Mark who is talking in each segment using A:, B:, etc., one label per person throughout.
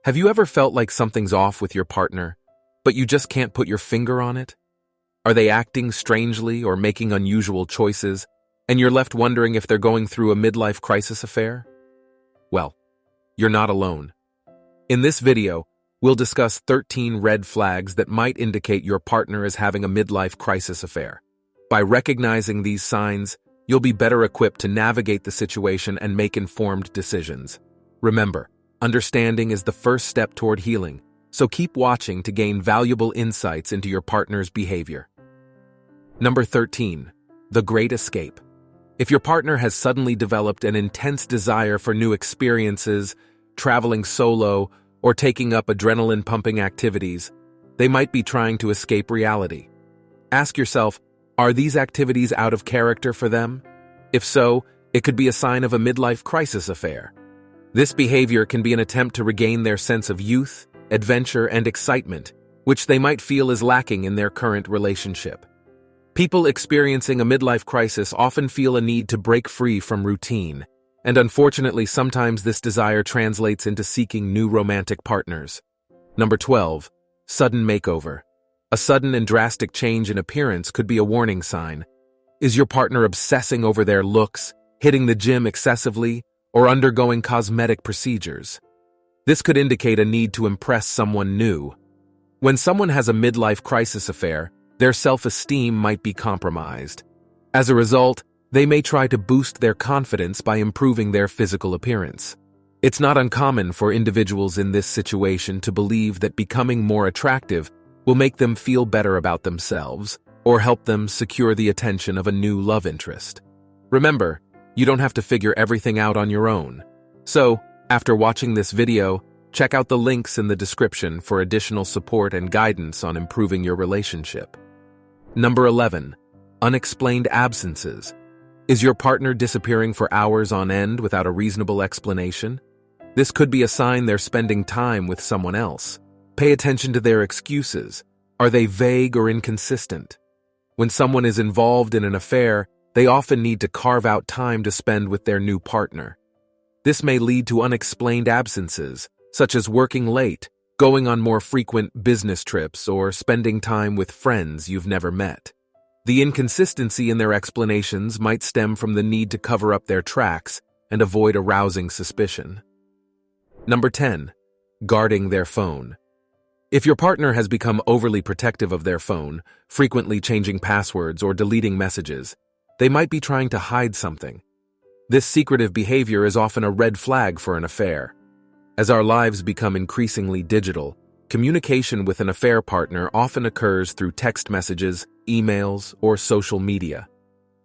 A: Have you ever felt like something's off with your partner, but you just can't put your finger on it? Are they acting strangely or making unusual choices, and you're left wondering if they're going through a midlife crisis affair? Well, you're not alone. In this video, we'll discuss 13 red flags that might indicate your partner is having a midlife crisis affair. By recognizing these signs, you'll be better equipped to navigate the situation and make informed decisions. Remember, understanding is the first step toward healing, so keep watching to gain valuable insights into your partner's behavior. Number 13. The Great Escape. If your partner has suddenly developed an intense desire for new experiences, traveling solo, or taking up adrenaline-pumping activities, they might be trying to escape reality. Ask yourself, are these activities out of character for them? If so, it could be a sign of a midlife crisis affair. This behavior can be an attempt to regain their sense of youth, adventure, and excitement, which they might feel is lacking in their current relationship. People experiencing a midlife crisis often feel a need to break free from routine, and unfortunately sometimes this desire translates into seeking new romantic partners. Number 12. Sudden makeover. A sudden and drastic change in appearance could be a warning sign. Is your partner obsessing over their looks, hitting the gym excessively, or undergoing cosmetic procedures? This could indicate a need to impress someone new. When someone has a midlife crisis affair, their self-esteem might be compromised. As a result, they may try to boost their confidence by improving their physical appearance. It's not uncommon for individuals in this situation to believe that becoming more attractive will make them feel better about themselves or help them secure the attention of a new love interest. Remember, you don't have to figure everything out on your own. So, after watching this video, check out the links in the description for additional support and guidance on improving your relationship. Number 11. Unexplained absences. Is your partner disappearing for hours on end without a reasonable explanation? This could be a sign they're spending time with someone else. Pay attention to their excuses. Are they vague or inconsistent? When someone is involved in an affair, they often need to carve out time to spend with their new partner. This may lead to unexplained absences, such as working late, going on more frequent business trips, or spending time with friends you've never met. The inconsistency in their explanations might stem from the need to cover up their tracks and avoid arousing suspicion. Number 10. Guarding their phone. If your partner has become overly protective of their phone, frequently changing passwords or deleting messages, they might be trying to hide something. This secretive behavior is often a red flag for an affair. As our lives become increasingly digital, communication with an affair partner often occurs through text messages, emails, or social media.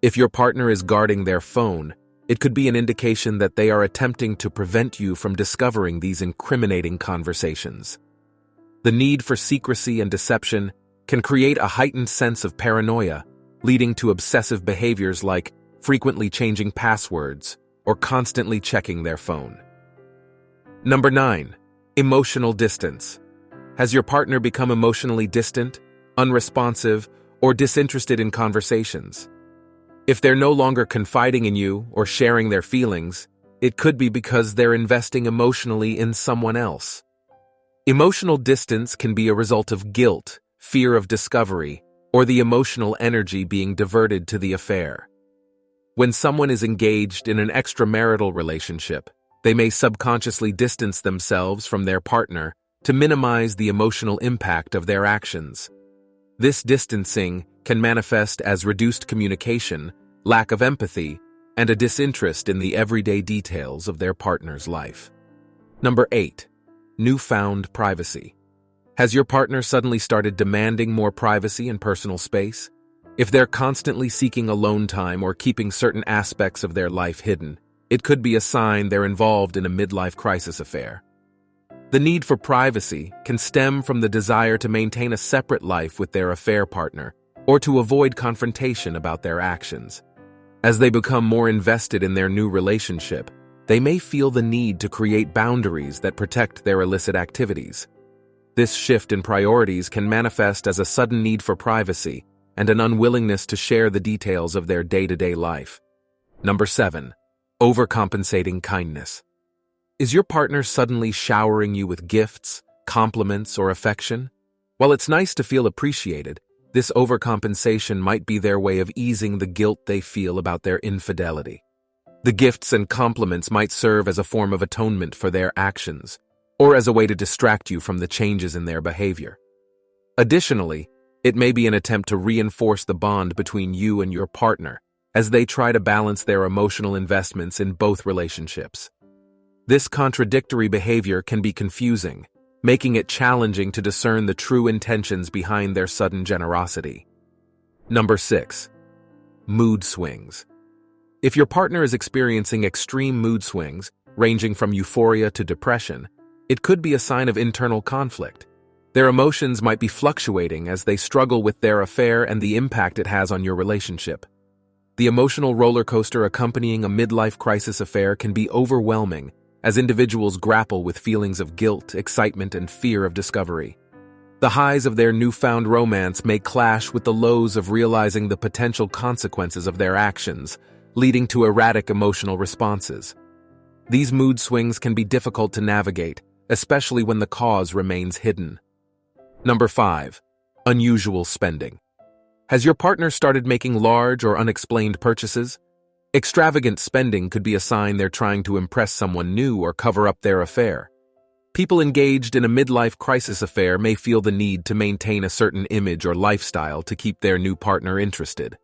A: If your partner is guarding their phone, it could be an indication that they are attempting to prevent you from discovering these incriminating conversations. The need for secrecy and deception can create a heightened sense of paranoia, leading to obsessive behaviors like frequently changing passwords or constantly checking their phone. Number 9. Emotional distance. Has your partner become emotionally distant, unresponsive, or disinterested in conversations? If they're no longer confiding in you or sharing their feelings, it could be because they're investing emotionally in someone else. Emotional distance can be a result of guilt, fear of discovery, or the emotional energy being diverted to the affair. When someone is engaged in an extramarital relationship, they may subconsciously distance themselves from their partner to minimize the emotional impact of their actions. This distancing can manifest as reduced communication, lack of empathy, and a disinterest in the everyday details of their partner's life. Number 8. Newfound privacy. Has your partner suddenly started demanding more privacy and personal space? If they're constantly seeking alone time or keeping certain aspects of their life hidden, it could be a sign they're involved in a midlife crisis affair. The need for privacy can stem from the desire to maintain a separate life with their affair partner or to avoid confrontation about their actions. As they become more invested in their new relationship, they may feel the need to create boundaries that protect their illicit activities. This shift in priorities can manifest as a sudden need for privacy and an unwillingness to share the details of their day-to-day life. Number 7. Overcompensating kindness. Is your partner suddenly showering you with gifts, compliments, or affection? While it's nice to feel appreciated, this overcompensation might be their way of easing the guilt they feel about their infidelity. The gifts and compliments might serve as a form of atonement for their actions, or as a way to distract you from the changes in their behavior. Additionally, it may be an attempt to reinforce the bond between you and your partner as they try to balance their emotional investments in both relationships. This contradictory behavior can be confusing, making it challenging to discern the true intentions behind their sudden generosity. Number 6. Mood swings. If your partner is experiencing extreme mood swings, ranging from euphoria to depression, it could be a sign of internal conflict. Their emotions might be fluctuating as they struggle with their affair and the impact it has on your relationship. The emotional roller coaster accompanying a midlife crisis affair can be overwhelming as individuals grapple with feelings of guilt, excitement, and fear of discovery. The highs of their newfound romance may clash with the lows of realizing the potential consequences of their actions, leading to erratic emotional responses. These mood swings can be difficult to navigate, especially when the cause remains hidden. Number 5. Unusual spending. Has your partner started making large or unexplained purchases? Extravagant spending could be a sign they're trying to impress someone new or cover up their affair. People engaged in a midlife crisis affair may feel the need to maintain a certain image or lifestyle to keep their new partner interested.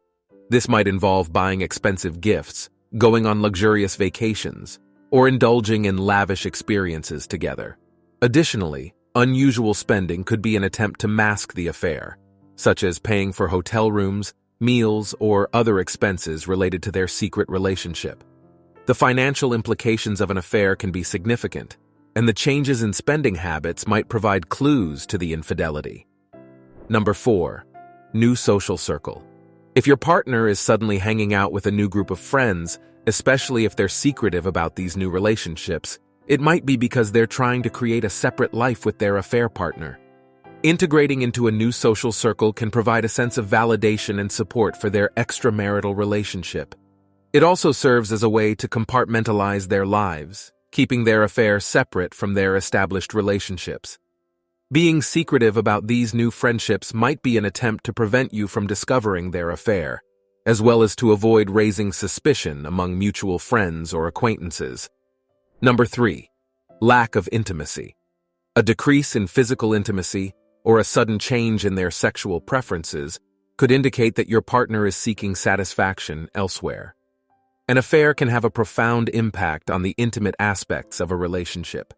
A: This might involve buying expensive gifts, going on luxurious vacations, or indulging in lavish experiences together. Additionally, unusual spending could be an attempt to mask the affair, such as paying for hotel rooms, meals, or other expenses related to their secret relationship. The financial implications of an affair can be significant, and the changes in spending habits might provide clues to the infidelity. Number 4. New social circle. If your partner is suddenly hanging out with a new group of friends, especially if they're secretive about these new relationships, it might be because they're trying to create a separate life with their affair partner. Integrating into a new social circle can provide a sense of validation and support for their extramarital relationship. It also serves as a way to compartmentalize their lives, keeping their affair separate from their established relationships. Being secretive about these new friendships might be an attempt to prevent you from discovering their affair, as well as to avoid raising suspicion among mutual friends or acquaintances. Number 3. Lack of intimacy. A decrease in physical intimacy or a sudden change in their sexual preferences could indicate that your partner is seeking satisfaction elsewhere. An affair can have a profound impact on the intimate aspects of a relationship.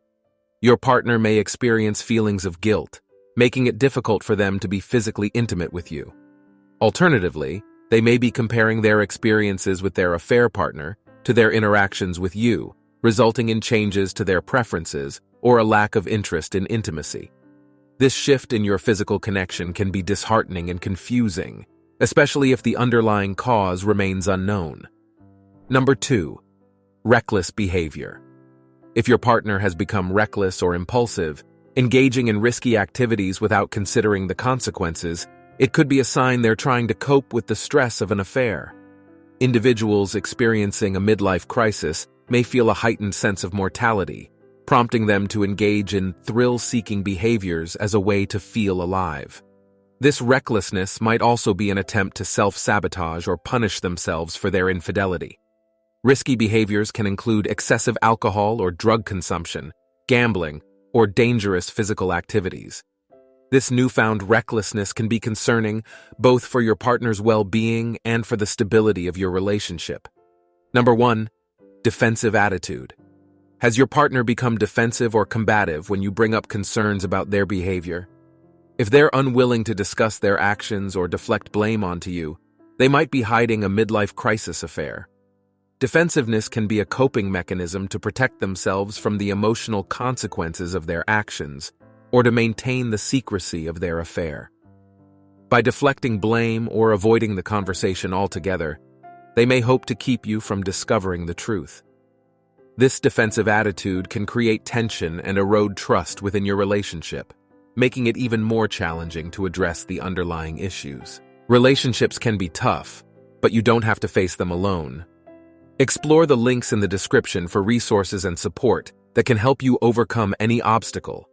A: Your partner may experience feelings of guilt, making it difficult for them to be physically intimate with you. Alternatively, they may be comparing their experiences with their affair partner to their interactions with you, resulting in changes to their preferences or a lack of interest in intimacy. This shift in your physical connection can be disheartening and confusing, especially if the underlying cause remains unknown. Number 2. Reckless behavior. If your partner has become reckless or impulsive, engaging in risky activities without considering the consequences, it could be a sign they're trying to cope with the stress of an affair. Individuals experiencing a midlife crisis may feel a heightened sense of mortality, prompting them to engage in thrill-seeking behaviors as a way to feel alive. This recklessness might also be an attempt to self-sabotage or punish themselves for their infidelity. Risky behaviors can include excessive alcohol or drug consumption, gambling, or dangerous physical activities. This newfound recklessness can be concerning both for your partner's well-being and for the stability of your relationship. Number 1. Defensive attitude. Has your partner become defensive or combative when you bring up concerns about their behavior? If they're unwilling to discuss their actions or deflect blame onto you, they might be hiding a midlife crisis affair. Defensiveness can be a coping mechanism to protect themselves from the emotional consequences of their actions or to maintain the secrecy of their affair. By deflecting blame or avoiding the conversation altogether, they may hope to keep you from discovering the truth. This defensive attitude can create tension and erode trust within your relationship, making it even more challenging to address the underlying issues. Relationships can be tough, but you don't have to face them alone. Explore the links in the description for resources and support that can help you overcome any obstacle.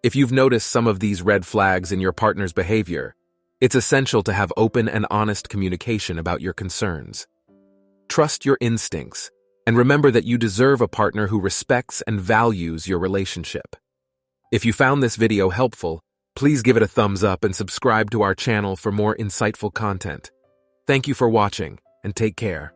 A: If you've noticed some of these red flags in your partner's behavior, it's essential to have open and honest communication about your concerns. Trust your instincts, and remember that you deserve a partner who respects and values your relationship. If you found this video helpful, please give it a thumbs up and subscribe to our channel for more insightful content. Thank you for watching, and take care.